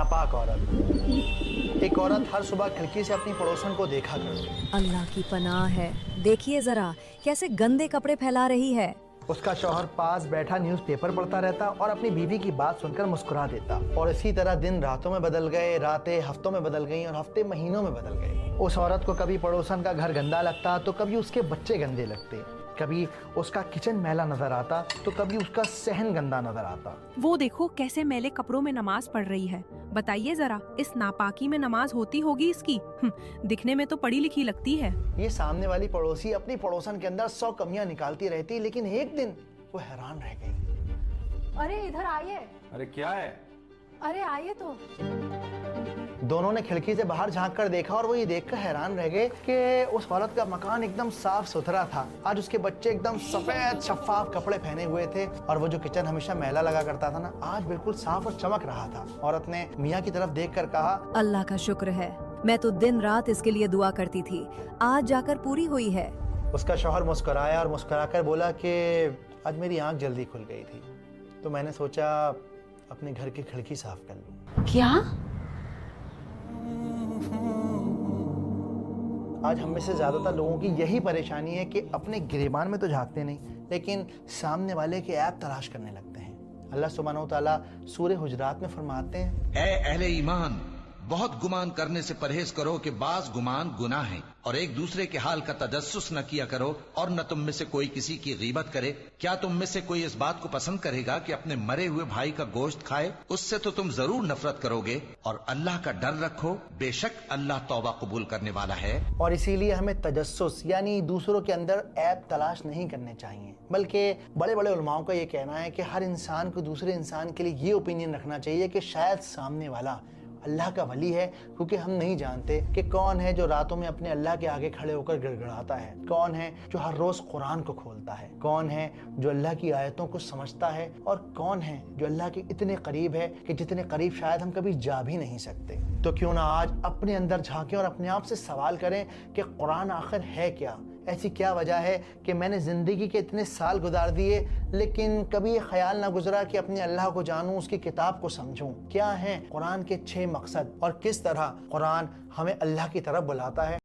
नापाक औरत। एक औरत हर सुबह खिड़की से अपनी पड़ोसन को देखा करती। अल्लाह की पनाह है, देखिए जरा कैसे गंदे कपड़े फैला रही है। उसका शौहर पास बैठा न्यूज़पेपर पढ़ता रहता और अपनी बीवी की बात सुनकर मुस्कुरा देता। और इसी तरह दिन रातों में बदल गए, रातें हफ्तों में बदल गईं और हफ्ते महीनों में बदल गए। उस औरत को कभी पड़ोसन का घर गंदा लगता तो कभी उसके बच्चे गंदे लगते, कभी उसका किचन मैला नजर आता तो कभी उसका सहन गंदा नजर आता। वो देखो कैसे मैले कपड़ों में नमाज पढ़ रही है। बताइए जरा, इस नापाकी में नमाज होती होगी इसकी? दिखने में तो पढ़ी लिखी लगती है। ये सामने वाली पड़ोसी अपनी पड़ोसन के अंदर 100 कमियां निकालती रहती, लेकिन एक दिन वो हैरान रह गई। अरे इधर आइए। अरे क्या है? अरे आइए तो। दोनों ने खिड़की से बाहर झांक कर देखा और वो ये देखकर हैरान रह गए कि उस औरत का मकान एकदम साफ सुथरा था। आज उसके बच्चे एकदम सफेद शफाफ कपड़े पहने हुए थे और वो जो किचन हमेशा मैला लगा करता था ना, आज बिल्कुल साफ और चमक रहा था। औरत ने मियाँ की तरफ देखकर कहा, अल्लाह का शुक्र है, मैं तो दिन रात इसके लिए दुआ करती थी, आज जाकर पूरी हुई है। उसका शौहर मुस्कुराया और मुस्कुराकर बोला कि आज मेरी आंख जल्दी खुल गई थी तो मैंने सोचा अपने घर की खिड़की साफ कर लूं। क्या? आज हम में से ज्यादातर लोगों की यही परेशानी है कि अपने गिरेबान में तो झांकते नहीं, लेकिन सामने वाले के ऐप तलाश करने लगते हैं। अल्लाह सुब्हानहू तआला सूरह हुजरात में फरमाते हैं, ऐ अहले ईमान, बहुत गुमान करने से परहेज करो कि बाज गुमान गुनाह है, और एक दूसरे के हाल का तजस्सुस न किया करो, और न तुम में से कोई किसी की गीबत करे। क्या तुम में से कोई इस बात को पसंद करेगा कि अपने मरे हुए भाई का गोश्त खाए? उससे तो तुम जरूर नफरत करोगे, और अल्लाह का डर रखो, बेशक अल्लाह तौबा कबूल करने वाला है। और इसीलिए हमें तजस्सुस यानी दूसरों के अंदर ऐप तलाश नहीं करने चाहिए, बल्कि बड़े बड़े उलमाओं का ये कहना है कि हर इंसान को दूसरे इंसान के लिए ये ओपिनियन रखना चाहिए कि शायद सामने वाला अल्लाह का वली है, क्योंकि हम नहीं जानते कि कौन है जो रातों में अपने अल्लाह के आगे खड़े होकर गिड़गिड़ाता है, कौन है जो हर रोज कुरान को खोलता है, कौन है जो अल्लाह की आयतों को समझता है, और कौन है जो अल्लाह के इतने करीब है कि जितने करीब शायद हम कभी जा भी नहीं सकते। तो क्यों ना आज अपने अंदर झांकें और अपने आप से सवाल करें कि कुरान आखिर है क्या? ऐसी क्या वजह है कि मैंने ज़िंदगी के इतने साल गुजार दिए लेकिन कभी ये ख्याल ना गुजरा कि अपने अल्लाह को जानूं, उसकी किताब को समझूं। क्या है कुरान के 6 मकसद और किस तरह कुरान हमें अल्लाह की तरफ बुलाता है?